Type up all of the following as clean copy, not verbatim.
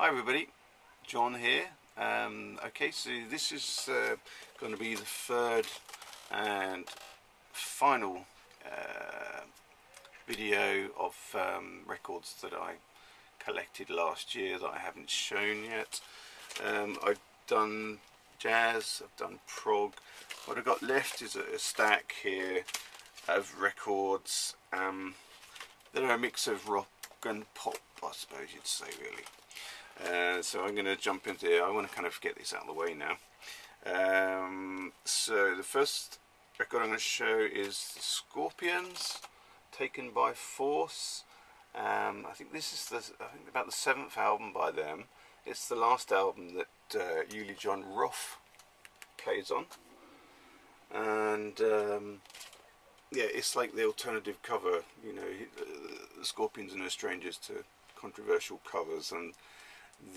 Hi everybody, John here. Okay, so this is going to be the third and final video of records that I collected last year that I haven't shown yet. I've done jazz, I've done prog. What I've got left is a stack here of records that are a mix of rock and pop, I suppose you'd say, really. So I'm going to jump into here. I want to kind of get this out of the way now. So the first record I'm going to show is the Scorpions, Taken by Force. I think this is about the 7th album by them. It's the last album that Uli John Roth plays on, and yeah, it's like the alternative cover. You know, the Scorpions are no strangers to controversial covers, and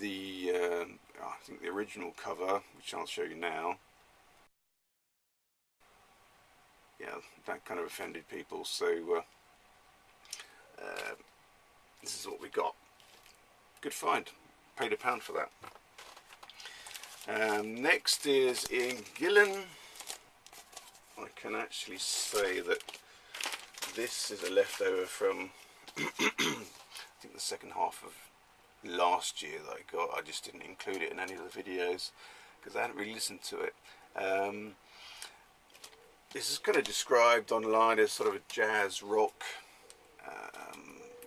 the I think the original cover, which I'll show you now, yeah, that kind of offended people, so this is what we got. Good find, paid £1 for that. Next is Ian Gillan. I can actually say that this is a leftover from I think the second half of last year that I got. I just didn't include it in any of the videos because I hadn't really listened to it. This is kind of described online as sort of a jazz rock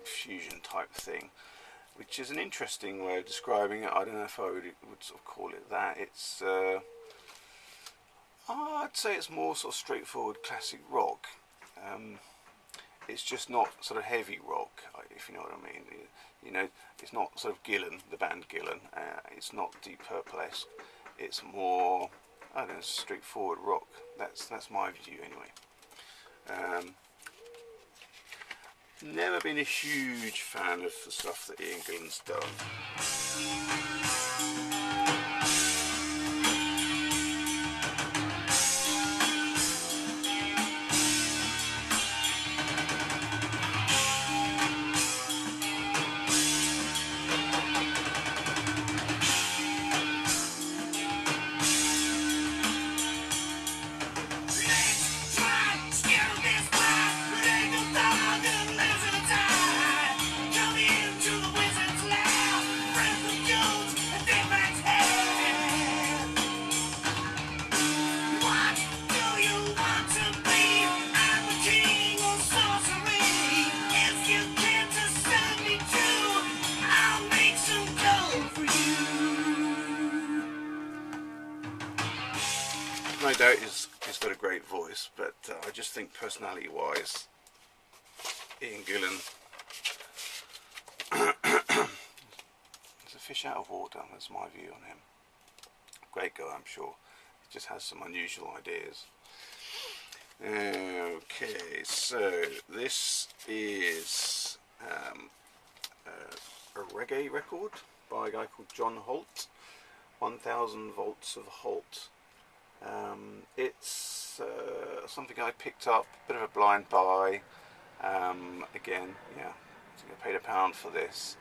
fusion type thing, which is an interesting way of describing it. I don't know if I would sort of call it that. It's I'd say it's more sort of straightforward classic rock. It's just not sort of heavy rock, if you know what I mean. You know, it's not sort of Gillan, the band Gillan. It's not Deep Purple-esque. It's more, I don't know, straightforward rock. That's my view anyway. Never been a huge fan of the stuff that Ian Gillan's done. No doubt he's got a great voice, but I just think personality-wise, Ian Gillan is a fish out of water. That's my view on him. Great guy, I'm sure. He just has some unusual ideas. Okay, so this is a reggae record by a guy called John Holt, 1000 Volts of Holt. It's something I picked up, a bit of a blind buy. Again, yeah, I think I paid £1 for this.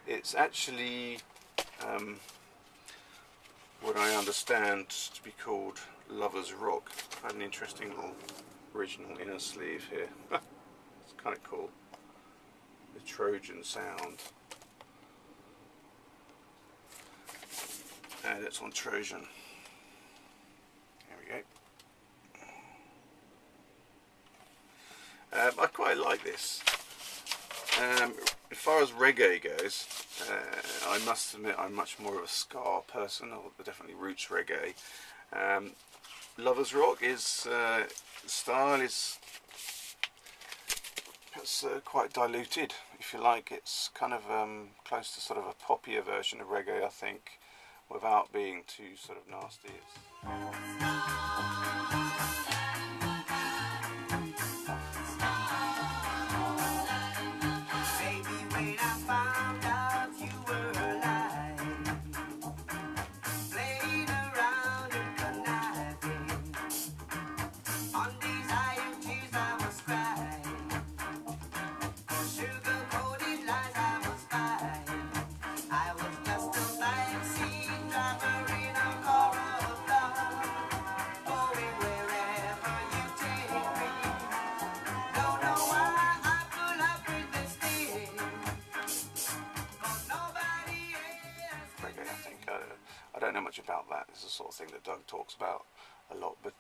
It's actually what I understand to be called Lover's Rock. I have an interesting little original inner sleeve here. It's kind of cool. The Trojan sound. And it's on Trojan. I quite like this. As far as reggae goes, I must admit I'm much more of a ska person, or definitely roots reggae. Lover's Rock is style is quite diluted, if you like. It's kind of close to sort of a poppier version of reggae, I think, without being too sort of nasty. Sugar-coated lies I was fine. I was just a don't know much about that. It's the sort of thing that Doug talks about a lot, but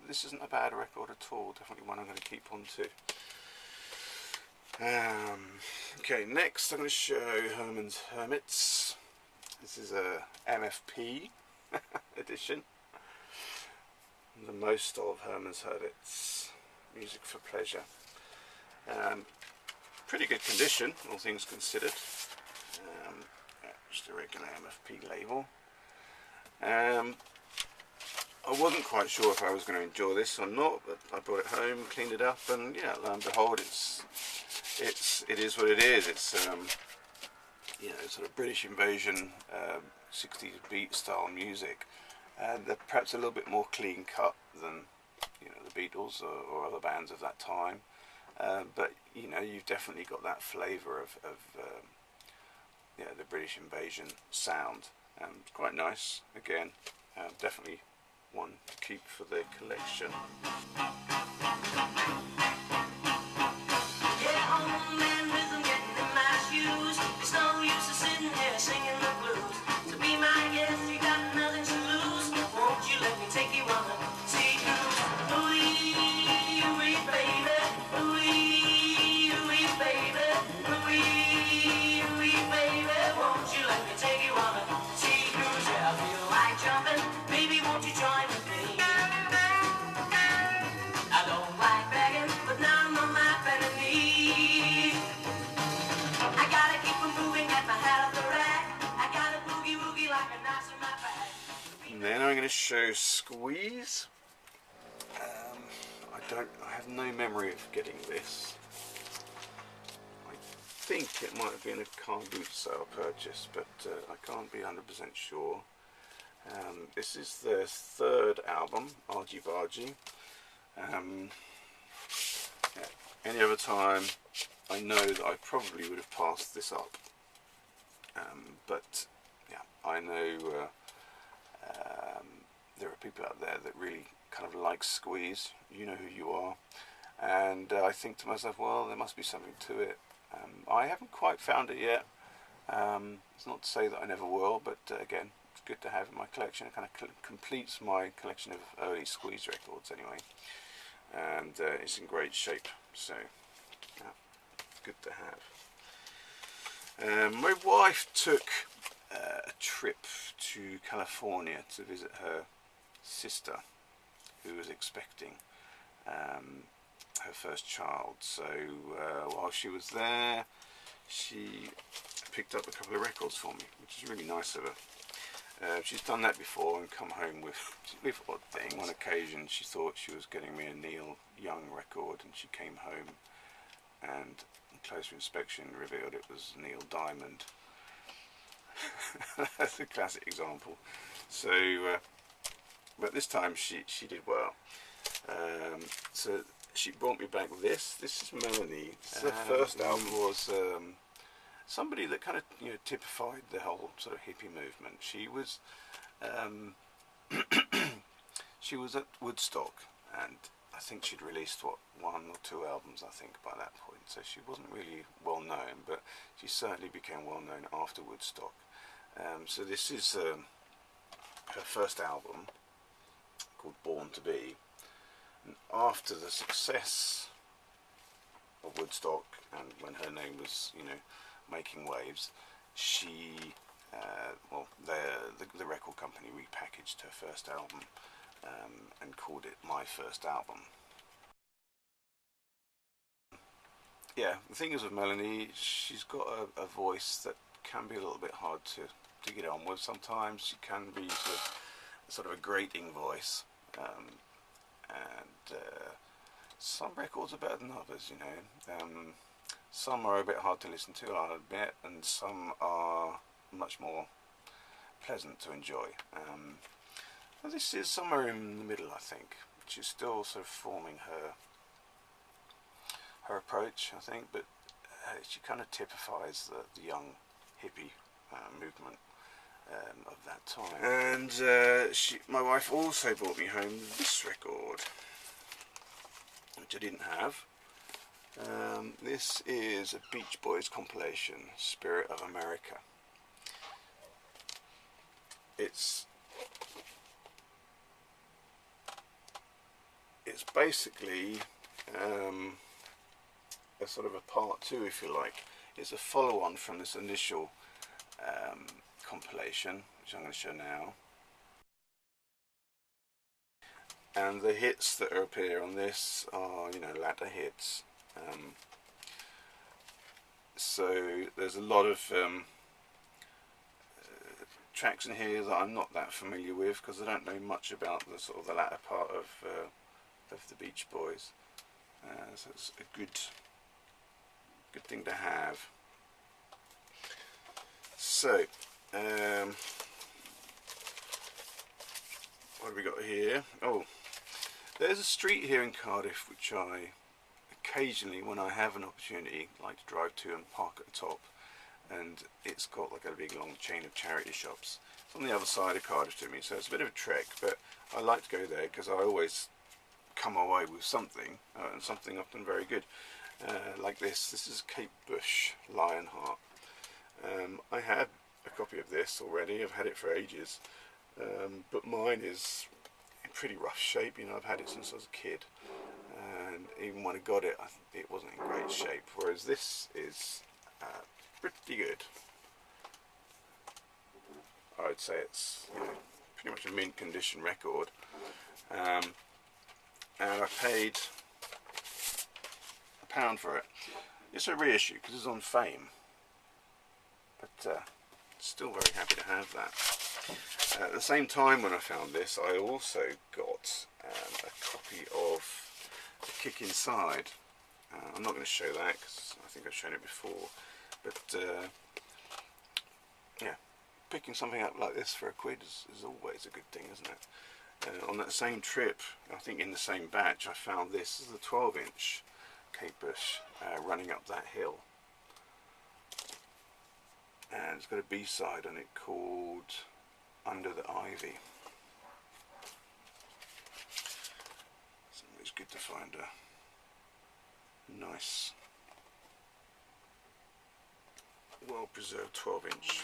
this isn't a bad record at all. Definitely one I'm going to keep on to. Okay, next I'm going to show Herman's Hermits. This is a MFP edition. The most of Herman's Hermits, music for pleasure. Pretty good condition, all things considered. Just a regular MFP label. I wasn't quite sure if I was going to enjoy this or not, but I brought it home, cleaned it up, and yeah, lo and behold, it is what it is. It's you know, sort of British invasion, 60s beat style music, and they're perhaps a little bit more clean cut than, you know, the Beatles or other bands of that time. But you know, you've definitely got that flavour of you know, the British invasion sound. Quite nice. Again, definitely one to keep for the collection. And then I'm going to show Squeeze. I have no memory of getting this. I think it might have been a car boot sale purchase, but I can't be 100% sure. This is their third album, Argy Bargy. Yeah, any other time, I know that I probably would have passed this up. But yeah, I know there are people out there that really kind of like Squeeze. You know who you are. And I think to myself, well, there must be something to it. I haven't quite found it yet. It's not to say that I never will, but again, it's good to have in my collection. It kind of completes my collection of early Squeeze records anyway. And it's in great shape, so yeah, good to have. My wife took a trip to California to visit her sister, who was expecting her first child. So while she was there, she picked up a couple of records for me, which is really nice of her. She's done that before and come home with odd thing. On occasion, she thought she was getting me a Neil Young record, and she came home and closer inspection revealed it was Neil Diamond. That's a classic example. So, but this time she did well. So she brought me back this. This is Melanie. The first album was somebody that kind of, you know, typified the whole sort of hippie movement. She was she was at Woodstock, and I think she'd released one or two albums, I think, by that point. So she wasn't really well known, but she certainly became well known after Woodstock. So this is her first album, called Born to Be. And after the success of Woodstock, and when her name was, you know, making waves, she, well, the record company repackaged her first album and called it My First Album. Yeah, the thing is with Melanie, she's got a voice that can be a little bit hard to get on with sometimes. She can be sort of a grating voice, and some records are better than others, you know. Some are a bit hard to listen to, I'll admit, and some are much more pleasant to enjoy. Well, this is somewhere in the middle, I think. She's still sort of forming her approach, I think, but she kind of typifies the young hippie movement of that time. And my wife also brought me home this record, which I didn't have. This is a Beach Boys compilation, Spirit of America. It's it's basically a sort of a part two, if you like. It's a follow-on from this initial compilation, which I'm going to show now. And the hits that appear on this are, you know, latter hits. So there's a lot of tracks in here that I'm not that familiar with, because I don't know much about the sort of the latter part of the Beach Boys. So it's a good thing to have. So what have we got here? Oh, there's a street here in Cardiff which I occasionally, when I have an opportunity, like to drive to and park at the top, and it's got like a big long chain of charity shops. It's on the other side of Cardiff to me, so it's a bit of a trek, but I like to go there because I always come away with something, and something often very good. Like this is Cape Bush Lionheart. I had a copy of this already. I've had it for ages, but mine is in pretty rough shape. You know, I've had it since I was a kid, and even when I got it, it wasn't in great shape. Whereas this is pretty good. I would say it's, you know, pretty much a mint condition record, and I paid £1 for it. It's a reissue because it's on Fame, but still very happy to have that. At the same time, when I found this, I also got a copy of The Kick Inside. I'm not going to show that because I think I've shown it before, but yeah, picking something up like this for £1 is always a good thing, isn't it? On that same trip, I think in the same batch, I found this is a 12-inch Kate Bush Running Up That Hill, and it's got a B-side on it called Under the Ivy. It's always good to find a nice, well-preserved 12-inch.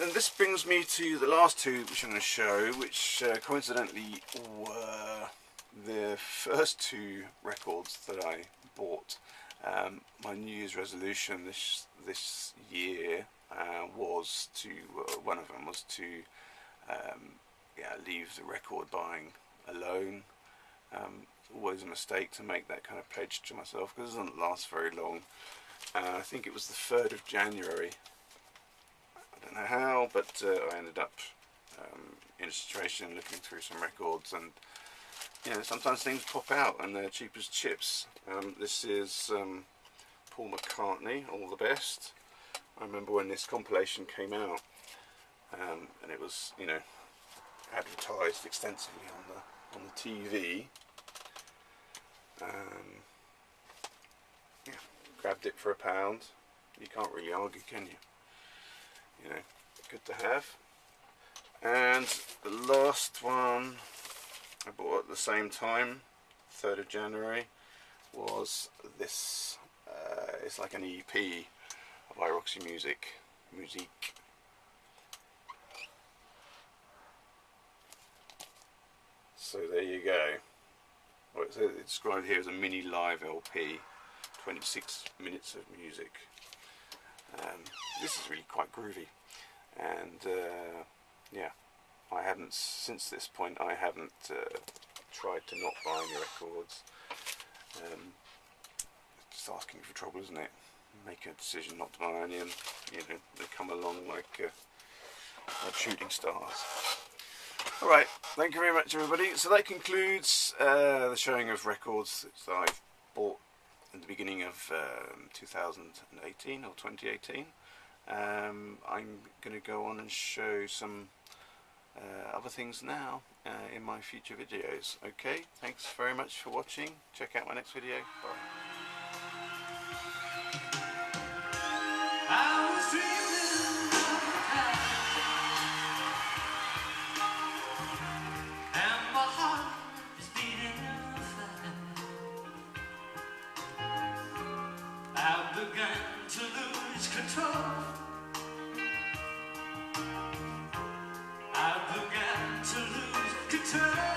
And this brings me to the last two which I'm going to show, which coincidentally were the first two records that I bought. My New Year's resolution this year was to, one of them was to leave the record buying alone. It's always a mistake to make that kind of pledge to myself because it doesn't last very long. I think it was the 3rd of January. I don't know how, but I ended up in a situation looking through some records, and you know, sometimes things pop out and they're cheap as chips. This is Paul McCartney, All the Best. I remember when this compilation came out, and it was, you know, advertised extensively on the TV. Yeah, grabbed it for £1. You can't really argue, can you? You know, good to have. And the last one I bought at the same time, 3rd of January, was this. It's like an EP of Iroxy Music. So there you go. Well, it's described here as a mini live LP, 26 minutes of music. This is really quite groovy, and yeah, I haven't, since this point, I haven't tried to not buy any records. It's just asking for trouble, isn't it? Make a decision not to buy any, and you know, they come along like shooting stars. Alright, thank you very much everybody. So that concludes the showing of records that I've bought in the beginning of 2018 or 2018. I'm going to go on and show some other things now in my future videos. Okay, thanks very much for watching. Check out my next video. Bye. I was dreaming of a time, and my heart is beating fast. I began to lose control. I began to lose control.